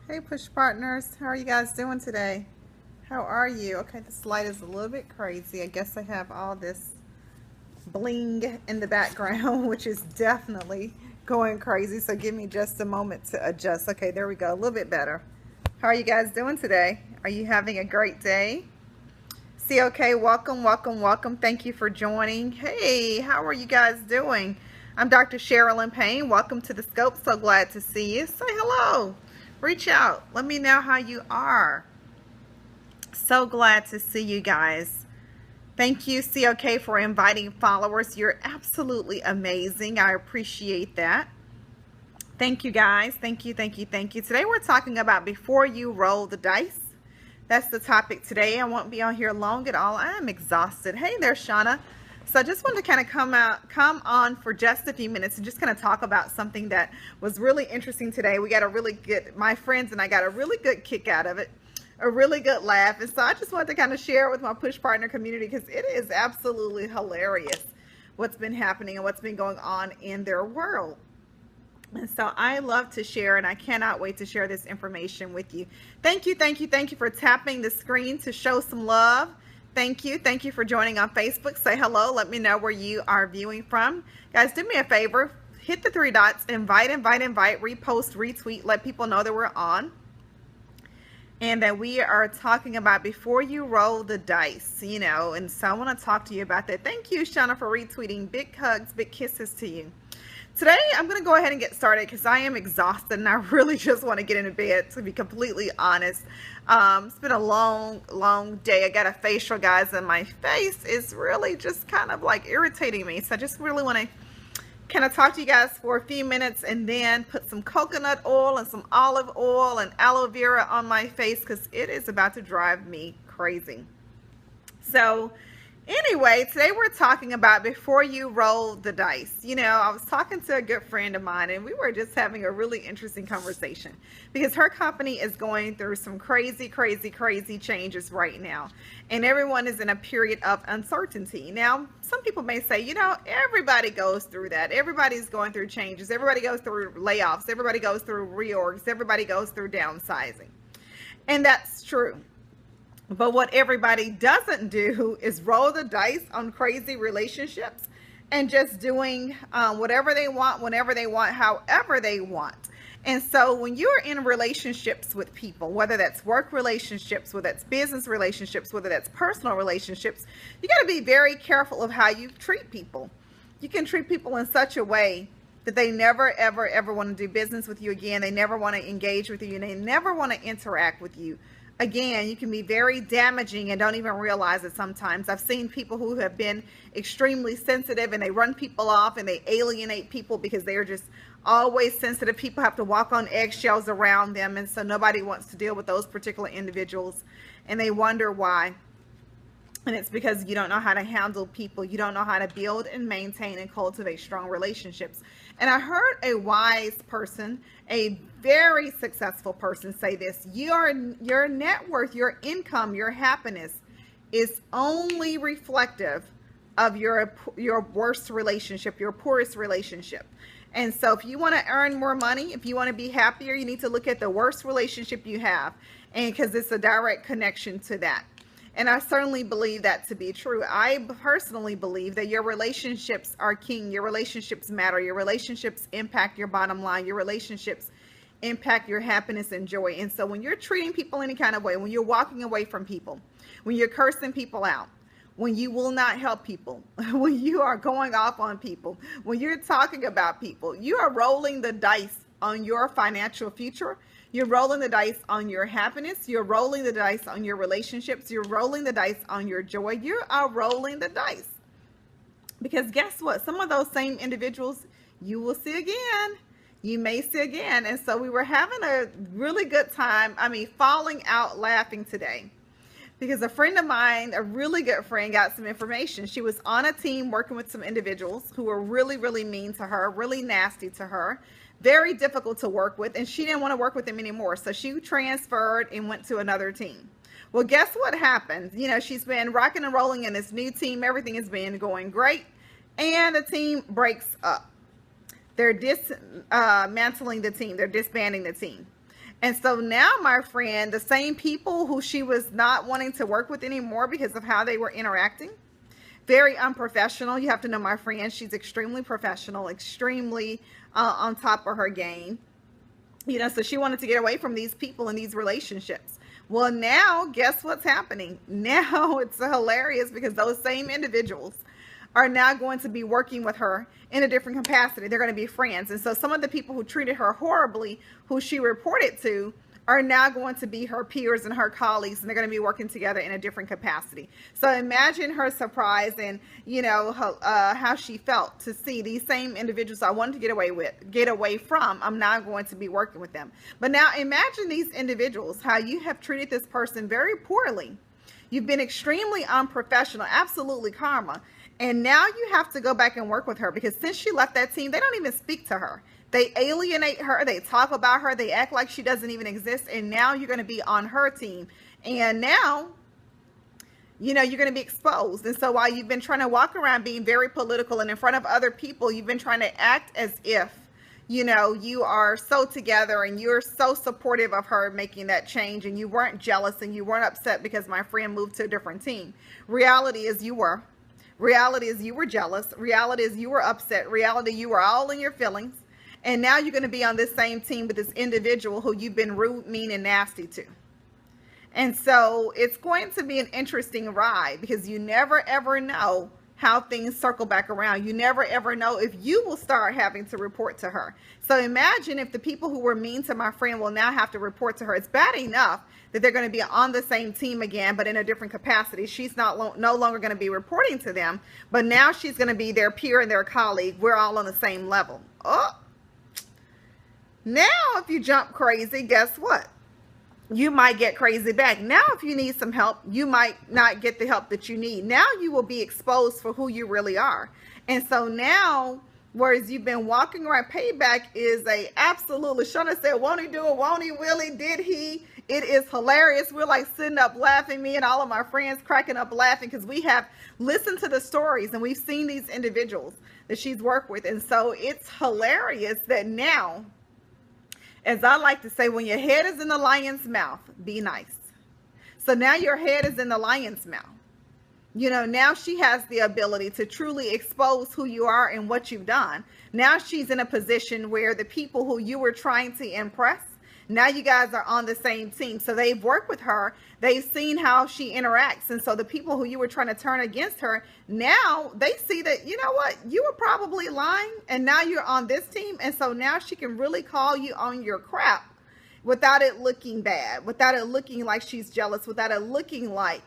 Hey, push partners. How are you guys doing today? How are you? Okay, this light is a little bit crazy. I guess I have all this bling in the background, which is definitely going crazy. So give me just a moment to adjust. Okay, there we go. A little bit better. How are you guys doing today? Are you having a great day? See, okay, welcome, welcome, welcome. Thank you for joining. Hey, how are you guys doing? I'm Dr. Sherilyn Payne. Welcome to the Scope. So glad to see you. Say hello. Reach out. Let me know how you are. So glad to see you guys. Thank you, COK, for inviting followers. You're absolutely amazing. I appreciate that. Thank you, guys. Thank you, thank you, thank you. Today we're talking about before you roll the dice. That's the topic today. I won't be on here long at all. I am exhausted. Hey there, Shauna. So I just wanted to kind of come on for just a few minutes and just kind of talk about something that was really interesting today. We got a really good, my friends and I got a really good kick out of it, a really good laugh. And so I just wanted to kind of share it with my push partner community because it is absolutely hilarious what's been happening and what's been going on in their world. And so I love to share, and I cannot wait to share this information with you. Thank you, thank you, thank you for tapping the screen to show some love. Thank you. Thank you for joining on Facebook. Say hello. Let me know where you are viewing from. Guys, do me a favor. Hit the three dots. Invite, invite, invite. Repost, retweet. Let people know that we're on. And that we are talking about before you roll the dice, and so I want to talk to you about that. Thank you, Shauna, for retweeting. Big hugs, big kisses to you. Today, I'm going to go ahead and get started because I am exhausted and I really just want to get into bed, to be completely honest. It's been a long, long day. I got a facial, guys, and my face is really just kind of like irritating me. So I just really want to kind of talk to you guys for a few minutes and then put some coconut oil and some olive oil and aloe vera on my face because it is about to drive me crazy. So anyway, today we're talking about before you roll the dice. I was talking to a good friend of mine and we were just having a really interesting conversation because her company is going through some crazy, crazy, crazy changes right now. And everyone is in a period of uncertainty. Now, some people may say, everybody goes through that. Everybody's going through changes. Everybody goes through layoffs. Everybody goes through reorgs. Everybody goes through downsizing. And that's true. But what everybody doesn't do is roll the dice on crazy relationships and just doing whatever they want, whenever they want, however they want. And so when you're in relationships with people, whether that's work relationships, whether that's business relationships, whether that's personal relationships, you got to be very careful of how you treat people. You can treat people in such a way that they never, ever, ever want to do business with you again. They never want to engage with you and they never want to interact with you. Again, you can be very damaging and don't even realize it sometimes. I've seen people who have been extremely sensitive and they run people off and they alienate people because they're just always sensitive. People have to walk on eggshells around them, and so nobody wants to deal with those particular individuals, and they wonder why. And it's because you don't know how to handle people. You don't know how to build and maintain and cultivate strong relationships. And I heard a wise person, a very successful person say this: your net worth, your income, your happiness is only reflective of your worst relationship, your poorest relationship. And so if you want to earn more money, if you want to be happier, you need to look at the worst relationship you have, and because it's a direct connection to that. And I certainly believe that to be true. I personally believe that your relationships are king. Your relationships matter. Your relationships impact your bottom line. Your relationships impact your happiness and joy. And so when you're treating people any kind of way, when you're walking away from people, when you're cursing people out, when you will not help people, when you are going off on people, when you're talking about people, you are rolling the dice on your financial future. You're rolling the dice on your happiness. You're rolling the dice on your relationships. You're rolling the dice on your joy. You are rolling the dice. Because guess what? Some of those same individuals you will see again. You may see again. And so we were having a really good time. Falling out laughing today. Because a friend of mine, a really good friend, got some information. She was on a team working with some individuals who were really, really mean to her, really nasty to her, very difficult to work with, and she didn't want to work with them anymore. So she transferred and went to another team. Well, guess what happened? She's been rocking and rolling in this new team. Everything has been going great, and the team breaks up. They're dismantling the team. They're disbanding the team. And so now, my friend, the same people who she was not wanting to work with anymore because of how they were interacting, very unprofessional. You have to know my friend, she's extremely professional, extremely on top of her game. You know, so she wanted to get away from these people and these relationships. Well, now guess what's happening? Now it's hilarious because those same individuals are now going to be working with her in a different capacity. They're going to be friends. And so some of the people who treated her horribly, who she reported to, are now going to be her peers and her colleagues, and they're going to be working together in a different capacity. So imagine her surprise and, you know, how she felt to see these same individuals I wanted to get away from. I'm now going to be working with them. But now imagine these individuals, how you have treated this person very poorly. You've been extremely unprofessional, absolutely karma. And now you have to go back and work with her because since she left that team, they don't even speak to her. They alienate her. They talk about her. They act like she doesn't even exist. And now you're going to be on her team. And now, you know, you're going to be exposed. And so while you've been trying to walk around being very political and in front of other people, you've been trying to act as if, you know, you are so together and you're so supportive of her making that change, and you weren't jealous and you weren't upset because my friend moved to a different team. Reality is you were. Reality is you were jealous. Reality is you were upset. Reality, you were all in your feelings. And now you're going to be on this same team with this individual who you've been rude, mean, and nasty to. And so it's going to be an interesting ride because you never ever know how things circle back around. You never ever know if you will start having to report to her. So imagine if the people who were mean to my friend will now have to report to her. It's bad enough that they're going to be on the same team again, but in a different capacity. She's no longer going to be reporting to them, but now she's going to be their peer and their colleague. We're all on the same level. Oh, now if you jump crazy, guess what? You might get crazy back. Now, if you need some help, you might not get the help that you need. Now you will be exposed for who you really are. And so now, whereas you've been walking around, payback is a absolutely, Shona said, won't he do it? Won't he, will he? Did he? It is hilarious. We're like sitting up laughing, me and all of my friends cracking up laughing because we have listened to the stories and we've seen these individuals that she's worked with. And so it's hilarious that now, as I like to say, when your head is in the lion's mouth, be nice. So now your head is in the lion's mouth. You know, now she has the ability to truly expose who you are and what you've done. Now she's in a position where the people who you were trying to impress, now you guys are on the same team. So they've worked with her. They've seen how she interacts. And so the people who you were trying to turn against her, now they see that, you know what, you were probably lying and now you're on this team. And so now she can really call you on your crap without it looking bad, without it looking like she's jealous, without it looking like,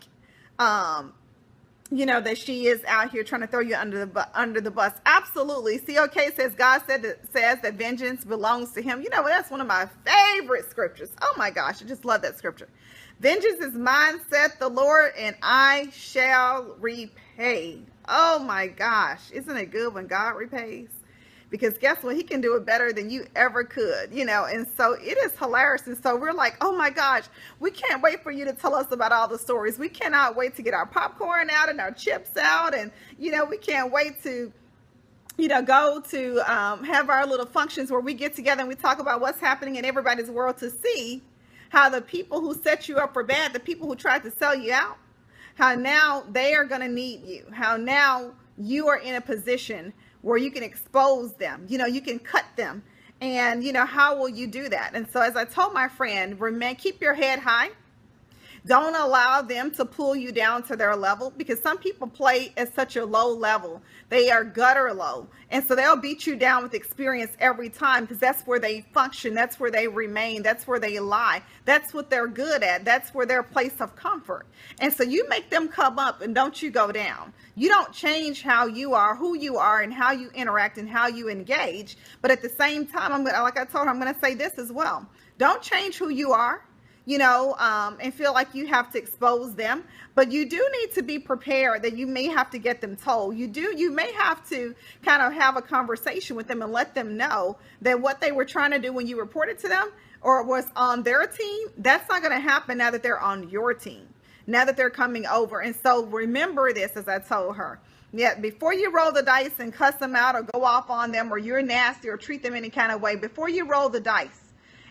you know, that she is out here trying to throw you under the bus. Absolutely. COK says God says that vengeance belongs to him. You know, that's one of my favorite scriptures. Oh my gosh, I just love that scripture. Vengeance is mine, saith the Lord, and I shall repay. Oh my gosh, isn't it good when God repays? Because guess what? He can do it better than you ever could, you know. And so it is hilarious. And so we're like, oh my gosh, we can't wait for you to tell us about all the stories. We cannot wait to get our popcorn out and our chips out. And, you know, we can't wait to, you know, go to have our little functions where we get together and we talk about what's happening in everybody's world, to see how the people who set you up for bad, the people who tried to sell you out, how now they are going to need you. How now you are in a position where you can expose them, you know, you can cut them. And, you know, how will you do that? And so as I told my friend, keep your head high. Don't allow them to pull you down to their level, because some people play at such a low level. They are gutter low. And so they'll beat you down with experience every time, because that's where they function. That's where they remain. That's where they lie. That's what they're good at. That's where their place of comfort. And so you make them come up and don't you go down. You don't change how you are, who you are, and how you interact and how you engage. But at the same time, like I told her, I'm going to say this as well. Don't change who you are, you know, and feel like you have to expose them. But you do need to be prepared that you may have to get them told. You may have to kind of have a conversation with them and let them know that what they were trying to do when you reported to them or was on their team, that's not going to happen now that they're on your team, now that they're coming over. And so remember this, as I told her. Yeah, before you roll the dice and cuss them out or go off on them or you're nasty or treat them any kind of way, before you roll the dice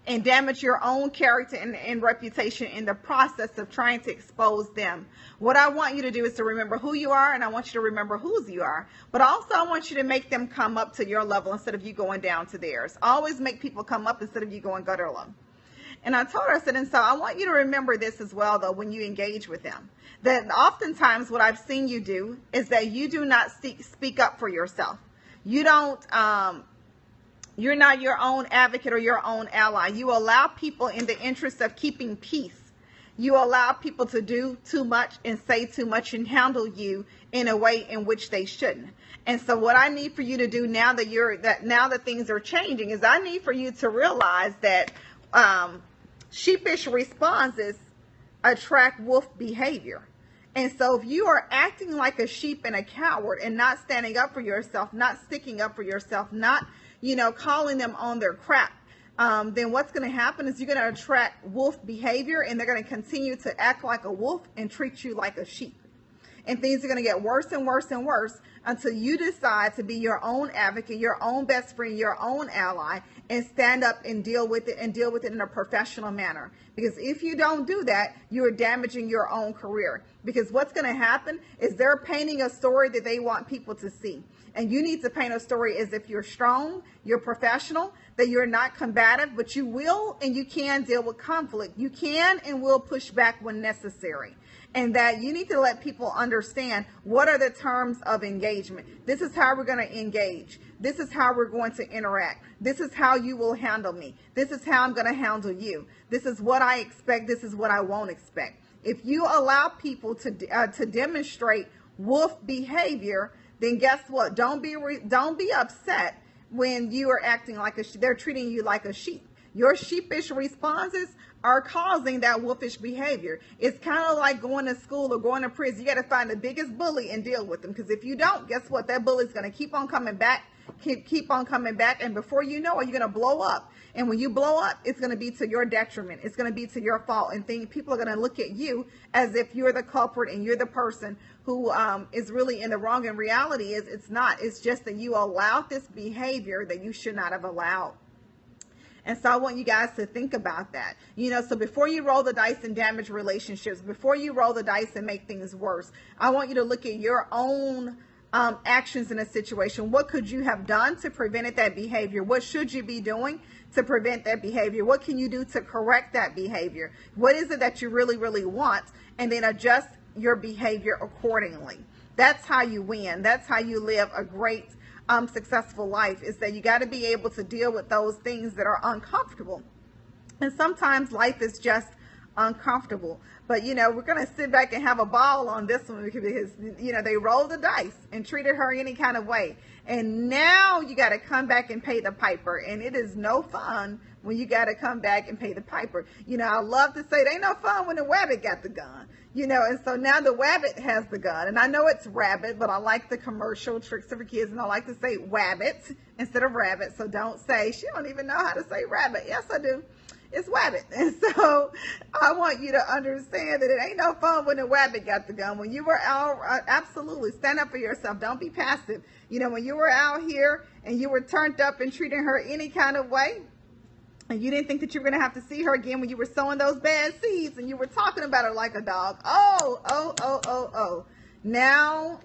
and damage your own character and reputation in the process of trying to expose them. What I want you to do is to remember who you are, and I want you to remember whose you are. But also I want you to make them come up to your level instead of you going down to theirs. Always make people come up instead of you going gutter low. And I told her, I said, and so I want you to remember this as well, though, when you engage with them, that oftentimes what I've seen you do is that you do not speak up for yourself. You don't, you're not your own advocate or your own ally. You allow people, in the interest of keeping peace, you allow people to do too much and say too much and handle you in a way in which they shouldn't. And so what I need for you to do now that things are changing is I need for you to realize that sheepish responses attract wolf behavior. And so if you are acting like a sheep and a coward and not standing up for yourself, not sticking up for yourself, not, calling them on their crap, then what's going to happen is you're going to attract wolf behavior, and they're going to continue to act like a wolf and treat you like a sheep. And things are going to get worse and worse and worse until you decide to be your own advocate, your own best friend, your own ally, and stand up and deal with it in a professional manner. Because if you don't do that, you are damaging your own career. Because what's going to happen is they're painting a story that they want people to see. And you need to paint a story as if you're strong, you're professional, that you're not combative, but you will and you can deal with conflict. You can and will push back when necessary. And that you need to let people understand what are the terms of engagement. This is how we're going to engage. This is how we're going to interact. This is how you will handle me. This is how I'm going to handle you. This is what I expect. This is what I won't expect. If you allow people to demonstrate wolf behavior, then guess what? Don't be upset when you are acting like they're treating you like a sheep. Your sheepish responses are causing that wolfish behavior. It's kind of like going to school or going to prison. You got to find the biggest bully and deal with them. Because if you don't, guess what? That bully is going to keep on coming back, keep on coming back. And before you know it, you're going to blow up. And when you blow up, it's going to be to your detriment. It's going to be to your fault. And people are going to look at you as if you're the culprit and you're the person who is really in the wrong. And reality is it's not. It's just that you allowed this behavior that you should not have allowed. And so I want you guys to think about that. So before you roll the dice and damage relationships, before you roll the dice and make things worse, I want you to look at your own actions in a situation. What could you have done to prevent that behavior? What should you be doing to prevent that behavior? What can you do to correct that behavior? What is it that you really, really want? And then adjust your behavior accordingly. That's how you win. That's how you live a great successful life, is that you got to be able to deal with those things that are uncomfortable. And sometimes life is just uncomfortable. But, we're going to sit back and have a ball on this one because, they rolled the dice and treated her any kind of way. And now you got to come back and pay the piper. And it is no fun when you got to come back and pay the piper. I love to say it ain't no fun when the rabbit got the gun. And so now the rabbit has the gun. And I know it's rabbit, but I like the commercial Tricks for Kids, and I like to say wabbit instead of rabbit. So don't say, she don't even know how to say rabbit. Yes, I do. It's rabbit. And so I want you to understand that it ain't no fun when the rabbit got the gun. When you were out, absolutely stand up for yourself. Don't be passive. When you were out here and you were turned up and treating her any kind of way, and you didn't think that you were going to have to see her again when you were sowing those bad seeds and you were talking about her like a dog. Oh. Now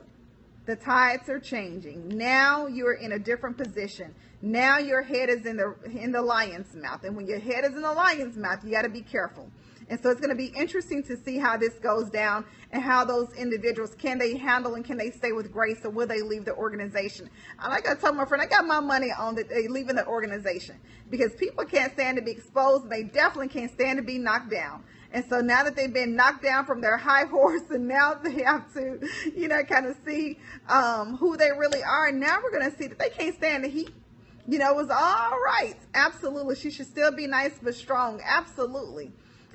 the tides are changing. Now you're in a different position. Now your head is in the lion's mouth. And when your head is in the lion's mouth, you got to be careful. And so it's going to be interesting to see how this goes down and how those individuals, can they handle and can they stay with grace, or will they leave the organization? Like I told my friend, I got my money on that they leaving the organization, because people can't stand to be exposed. They definitely can't stand to be knocked down. And so now that they've been knocked down from their high horse, and now they have to, kind of see who they really are. And now we're going to see that they can't stand the heat. It was all right. Absolutely. She should still be nice but strong. Absolutely.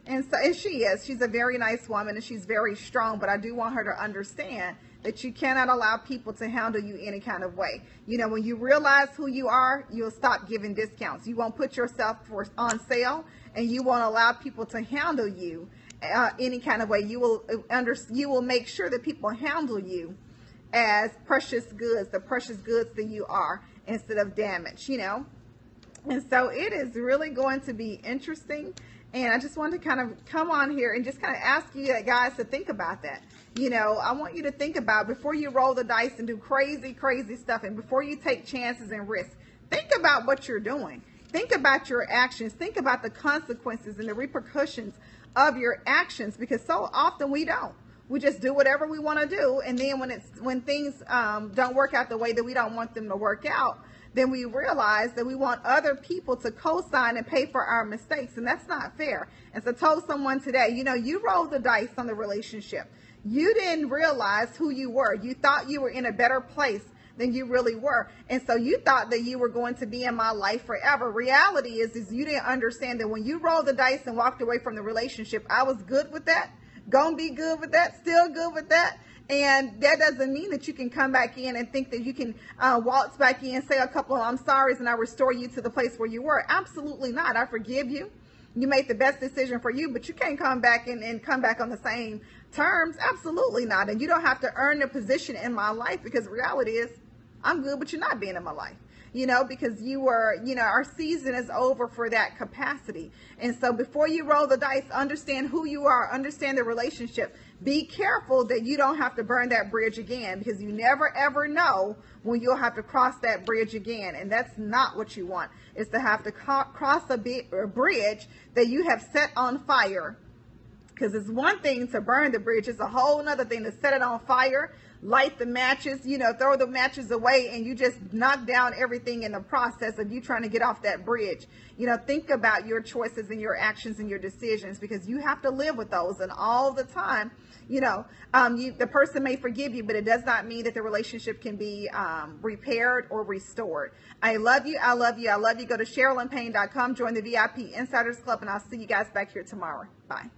And she's a very nice woman, and she's very strong, but I do want her to understand that you cannot allow people to handle you any kind of way. When you realize who you are, you'll stop giving discounts. You won't put yourself on sale, and you won't allow people to handle you any kind of way. You will make sure that people handle you as precious goods, the precious goods that you are, instead of damage, And so it is really going to be interesting. And I just wanted to kind of come on here and just kind of ask you guys to think about that. You know, I want you to think about before you roll the dice and do crazy, crazy stuff, and before you take chances and risks, think about what you're doing. Think about your actions. Think about the consequences and the repercussions of your actions, because so often we don't. We just do whatever we want to do, and then when things don't work out the way that we don't want them to work out, then we realize that we want other people to co-sign and pay for our mistakes, and that's not fair. And so I told someone today, you know, you rolled the dice on the relationship. You didn't realize who you were. You thought you were in a better place than you really were. And so you thought that you were going to be in my life forever. Reality is you didn't understand that when you rolled the dice and walked away from the relationship, I was good with that, gonna be good with that, still good with that. And that doesn't mean that you can come back in and think that you can waltz back in, say a couple of I'm sorry's, and I restore you to the place where you were. Absolutely not. I forgive you. You made the best decision for you, but you can't come back and come back on the same terms. Absolutely not. And you don't have to earn a position in my life, because reality is I'm good, but you're not being in my life. You know, because you were, you know, our season is over for that capacity. And so before you roll the dice, understand who you are, understand the relationship. Be careful that you don't have to burn that bridge again, because you never ever know when you'll have to cross that bridge again. And that's not what you want, is to have to cross a bridge that you have set on fire. Because it's one thing to burn the bridge, it's a whole other thing to set it on fire, light the matches, you know, throw the matches away, and you just knock down everything in the process of you trying to get off that bridge. You know, think about your choices and your actions and your decisions, because you have to live with those. And all the time, you know, the person may forgive you, but it does not mean that the relationship can be repaired or restored. I love you. I love you. I love you. Go to SherylynPayne.com, join the VIP Insiders Club, and I'll see you guys back here tomorrow. Bye.